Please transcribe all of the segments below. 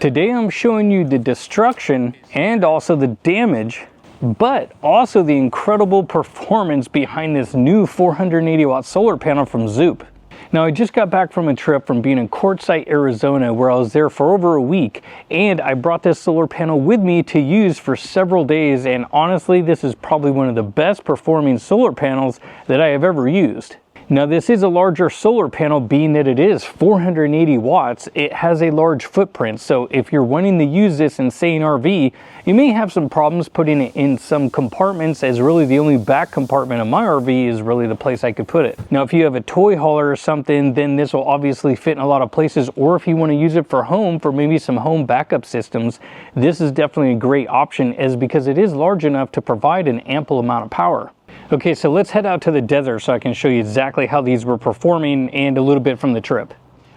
Today I'm showing you the destruction and also the damage, but also the incredible performance behind this new 480 watt solar panel from Zoup. Now, I just got back from a trip from being in Quartzsite, Arizona, where I was there for over a week, and I brought this solar panel with me to use for several days, and honestly, this is probably one of the best performing solar panels that I have ever used. Now, this is a larger solar panel, being that it is 480 watts. It has a large footprint, so if you're wanting to use this in, say, an RV, you may have some problems putting it in some compartments, as really the only back compartment of my RV is really the place I could put it. Now, if you have a toy hauler or something, then this will obviously fit in a lot of places, or if you want to use it for home, for maybe some home backup systems, this is definitely a great option, as because it is large enough to provide an ample amount of power. Okay, so let's head out to the desert so I can show you exactly how these were performing and a little bit from the trip.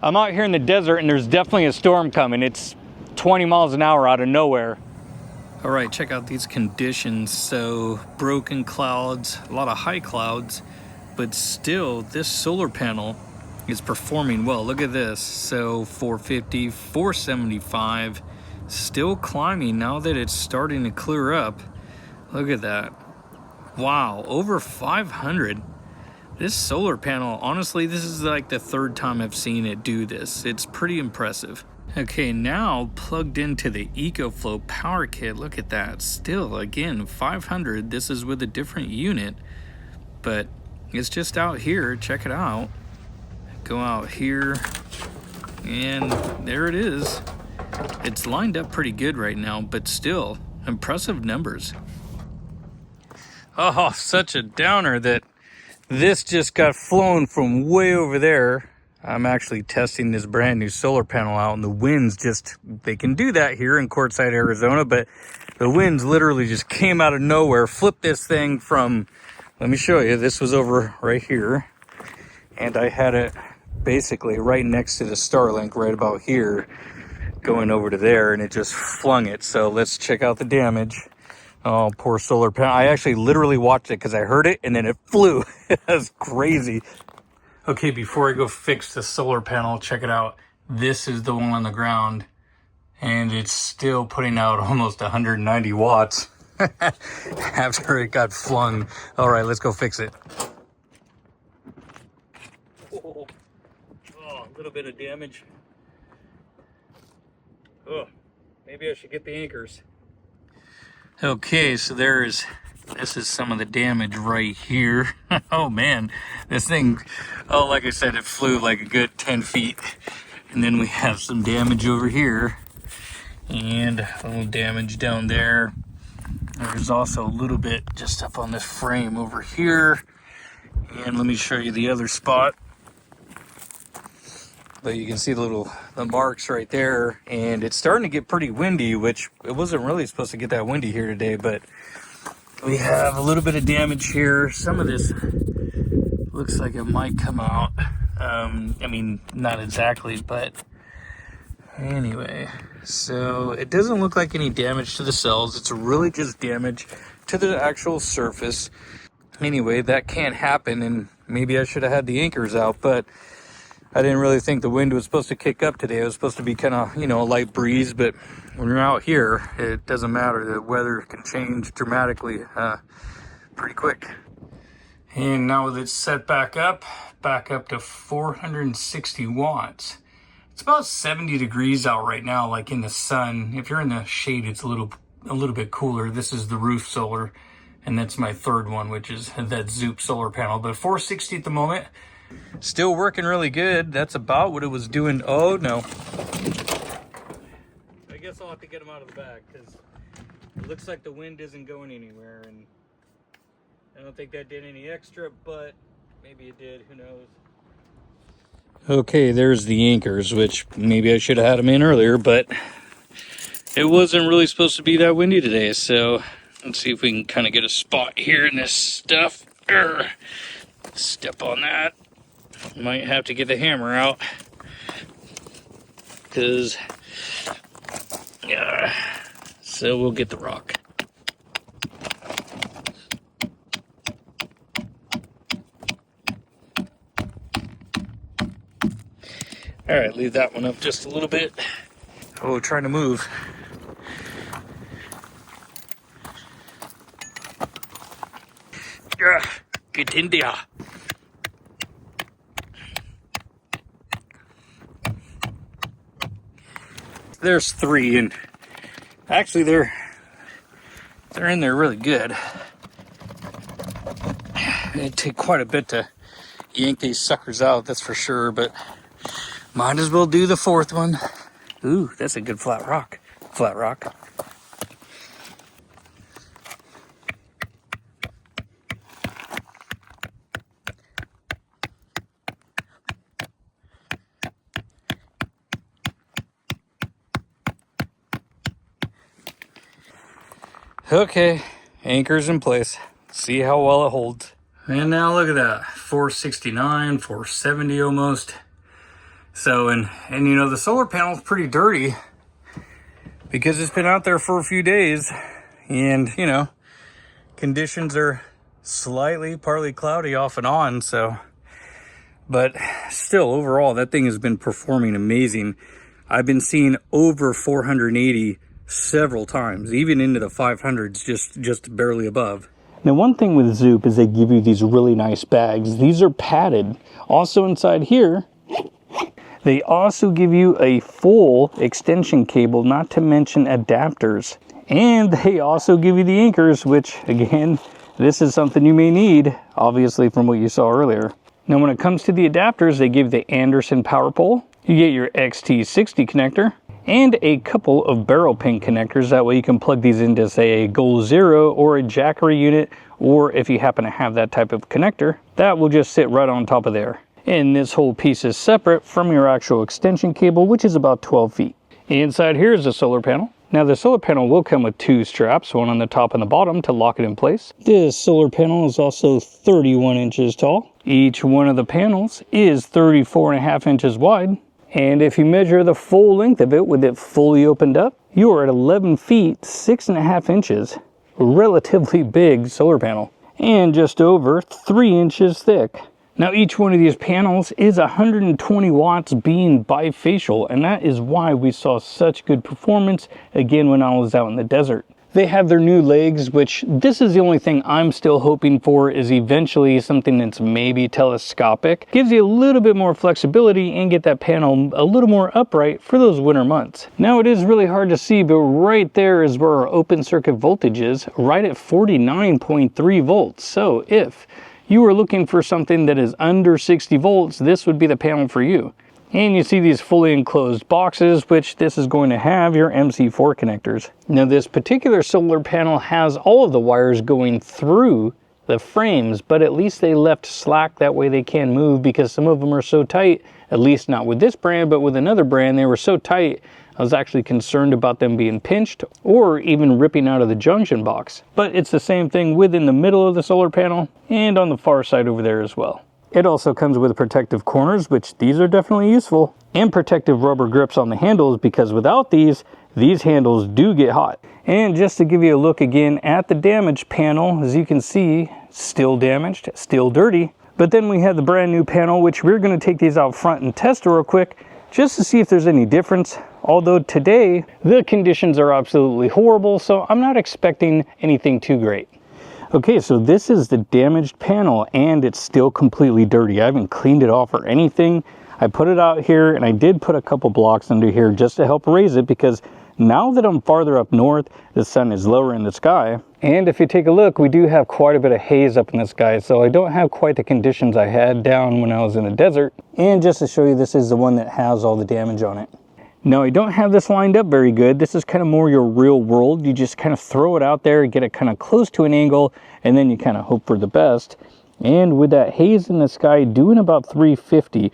I'm out here in the desert and there's definitely a storm coming. It's 20 miles an hour out of nowhere. All right, check out these conditions. So broken clouds, a lot of high clouds, but still this solar panel is performing well. Look at this. So 450, 475, still climbing now that it's starting to clear up. Look at that. Wow, over 500. This solar panel, honestly, this is like the third time I've seen it do this. It's pretty impressive. Okay, now plugged into the EcoFlow power kit. Look at that. Still, again, 500. This is with a different unit, but it's just out here. Check it out. Go out here, and there it is. It's lined up pretty good right now, but still, impressive numbers. Oh, such a downer that this just got flown from way over there. I'm actually testing this brand new solar panel out, and the winds just, they can do that here in Quartzsite, Arizona, but the winds literally just came out of nowhere, flipped this thing from, let me show you, this was over right here, and I had it basically right next to the Starlink right about here, going over to there, and it just flung it. So let's check out the damage. Oh, poor solar panel. I actually literally watched it because I heard it and then it flew. That's crazy. Okay, before I go fix the solar panel, check it out. This is the one on the ground and it's still putting out almost 190 watts after it got flung. All right, let's go fix it. Oh, a little bit of damage. Oh, maybe I should get the anchors. Okay, so this is some of the damage right here. Oh man, this thing, oh, like I said, it flew like a good 10 feet. And then we have some damage over here and a little damage down there. There's also a little bit just up on this frame over here. And let me show you the other spot. But you can see the marks right there, and it's starting to get pretty windy, which it wasn't really supposed to get that windy here today, but we have a little bit of damage here. Some of this looks like it might come out. I mean, not exactly, but anyway. So it doesn't look like any damage to the cells. It's really just damage to the actual surface. Anyway, that can't happen, and maybe I should have had the anchors out, but I didn't really think the wind was supposed to kick up today. It was supposed to be kind of, a light breeze, but when you're out here, it doesn't matter. The weather can change dramatically pretty quick. And now with it set back up to 460 watts. It's about 70 degrees out right now, like in the sun. If you're in the shade, it's a little bit cooler. This is the roof solar, and that's my third one, which is that Zoup solar panel. But 460 at the moment. Still working really good. That's about what it was doing. Oh no. I guess I'll have to get them out of the bag because it looks like the wind isn't going anywhere, and I don't think that did any extra, but maybe it did. Who knows? Okay, there's the anchors, which maybe I should have had them in earlier, but it wasn't really supposed to be that windy today. So let's see if we can kind of get a spot here in this stuff. Step on that. Might have to get the hammer out because so we'll get the rock. All right, leave that one up just a little bit. Oh, trying to move. Yeah, get in there. There's 3, and actually they're in there really good. It'd take quite a bit to yank these suckers out, that's for sure, but might as well do the 4th one. Ooh, that's a good flat rock. Flat rock. Okay, anchor's in place. See how well it holds. And now look at that, 469, 470 almost. So, and you know, the solar panel's pretty dirty because it's been out there for a few days, and you know, conditions are slightly partly cloudy off and on, so, but still overall that thing has been performing amazing. I've been seeing over 480 several times, even into the 500s, just barely above. Now, one thing with Zoup is they give you these really nice bags. These are padded. Also inside here, they also give you a full extension cable, not to mention adapters. And they also give you the anchors, which again, this is something you may need, obviously, from what you saw earlier. Now, when it comes to the adapters, they give the Anderson power pole. You get your XT60 connector and a couple of barrel pin connectors. That way you can plug these into, say, a Goal Zero or a Jackery unit, or if you happen to have that type of connector, that will just sit right on top of there. And this whole piece is separate from your actual extension cable, which is about 12 feet. Inside here is the solar panel. Now, the solar panel will come with 2 straps, one on the top and the bottom to lock it in place. This solar panel is also 31 inches tall. Each one of the panels is 34.5 inches wide. And if you measure the full length of it with it fully opened up, you are at 11 feet, 6.5 inches. Relatively big solar panel. And just over 3 inches thick. Now, each one of these panels is 120 watts being bifacial, and that is why we saw such good performance, again, when I was out in the desert. They have their new legs, which this is the only thing I'm still hoping for, is eventually something that's maybe telescopic. Gives you a little bit more flexibility and get that panel a little more upright for those winter months. Now, it is really hard to see, but right there is where our open circuit voltage is, right at 49.3 volts. So if you are looking for something that is under 60 volts, this would be the panel for you. And you see these fully enclosed boxes, which this is going to have your MC4 connectors. Now, this particular solar panel has all of the wires going through the frames, but at least they left slack, that way they can move, because some of them are so tight, at least not with this brand, but with another brand, they were so tight, I was actually concerned about them being pinched or even ripping out of the junction box. But it's the same thing within the middle of the solar panel and on the far side over there as well. It also comes with protective corners, which these are definitely useful, and protective rubber grips on the handles, because without these handles do get hot. And just to give you a look again at the damaged panel, as you can see, still damaged, still dirty. But then we have the brand new panel, which we're going to take these out front and test real quick, just to see if there's any difference. Although today, the conditions are absolutely horrible, so I'm not expecting anything too great. Okay, so this is the damaged panel, and it's still completely dirty. I haven't cleaned it off or anything. I put it out here, and I did put a couple blocks under here just to help raise it, because now that I'm farther up north, the sun is lower in the sky. And if you take a look, we do have quite a bit of haze up in the sky, so I don't have quite the conditions I had down when I was in the desert. And just to show you, this is the one that has all the damage on it. Now, I don't have this lined up very good. This is kind of more your real world. You just kind of throw it out there, get it kind of close to an angle, and then you kind of hope for the best. And with that haze in the sky doing about 350,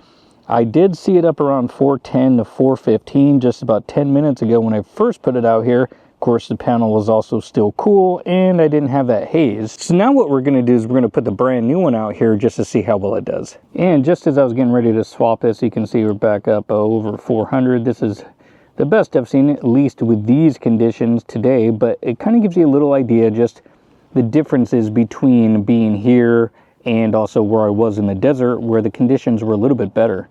I did see it up around 410 to 415 just about 10 minutes ago when I first put it out here. Of course, the panel was also still cool, and I didn't have that haze. So now what we're going to do is we're going to put the brand new one out here just to see how well it does. And just as I was getting ready to swap this, you can see we're back up over 400. This is the best I've seen, at least with these conditions today, but it kind of gives you a little idea just the differences between being here and also where I was in the desert, where the conditions were a little bit better.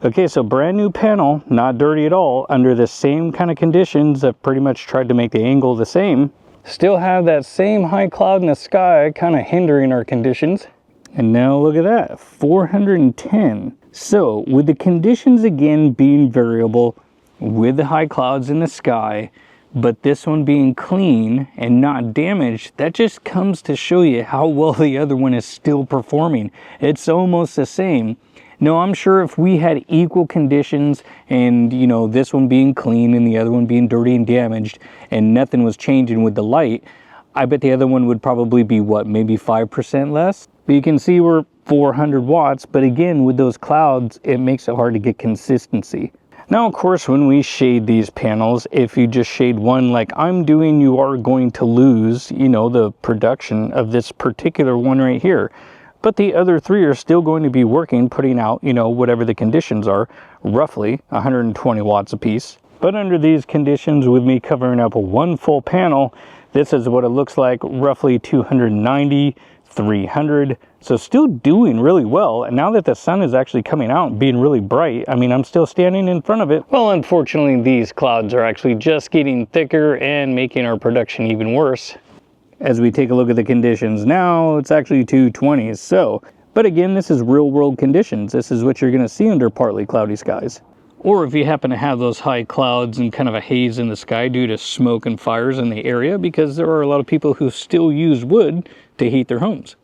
Okay, so brand new panel, not dirty at all, under the same kind of conditions. I've pretty much tried to make the angle the same. Still have that same high cloud in the sky kind of hindering our conditions. And now look at that, 410. So with the conditions again being variable, with the high clouds in the sky, but this one being clean and not damaged, that just comes to show you how well the other one is still performing. It's almost the same. Now, I'm sure if we had equal conditions and, you know, this one being clean and the other one being dirty and damaged and nothing was changing with the light, I bet the other one would probably be what, maybe 5% less? But you can see we're 400 watts, but again, with those clouds, it makes it hard to get consistency. Now, of course, when we shade these panels, if you just shade one like I'm doing, you are going to lose, you know, the production of this particular one right here. But the other three are still going to be working, putting out, you know, whatever the conditions are, roughly 120 watts apiece. But under these conditions, with me covering up one full panel, this is what it looks like, roughly 290, 300. So still doing really well. And now that the sun is actually coming out and being really bright, I mean, I'm still standing in front of it. Well, unfortunately, these clouds are actually just getting thicker and making our production even worse. As we take a look at the conditions now, it's actually 220. So, but again, this is real world conditions. This is what you're going to see under partly cloudy skies. Or if you happen to have those high clouds and kind of a haze in the sky due to smoke and fires in the area, because there are a lot of people who still use wood to heat their homes.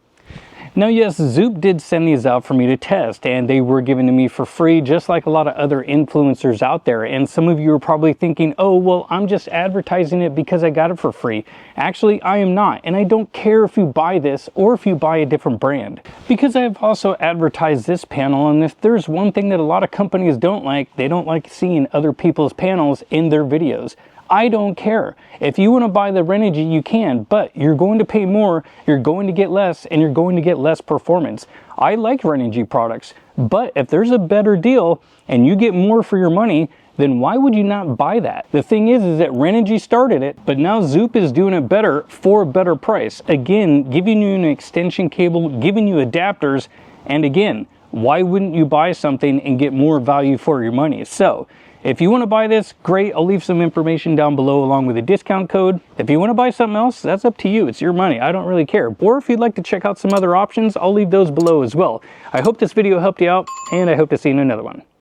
Now, yes, Zoup did send these out for me to test, and they were given to me for free, just like a lot of other influencers out there. And some of you are probably thinking, oh, well, I'm just advertising it because I got it for free. Actually, I am not, and I don't care if you buy this or if you buy a different brand. Because I've also advertised this panel, and if there's one thing that a lot of companies don't like, they don't like seeing other people's panels in their videos. I don't care. If you want to buy the Renogy, you can, but you're going to pay more, you're going to get less, and you're going to get less performance. I like Renogy products, but if there's a better deal and you get more for your money, then why would you not buy that? The thing is that Renogy started it, but now Zoup is doing it better for a better price. Again, giving you an extension cable, giving you adapters, and again, why wouldn't you buy something and get more value for your money? So, if you want to buy this, great. I'll leave some information down below along with a discount code. If you want to buy something else, that's up to you. It's your money. I don't really care. Or if you'd like to check out some other options, I'll leave those below as well. I hope this video helped you out, and I hope to see you in another one.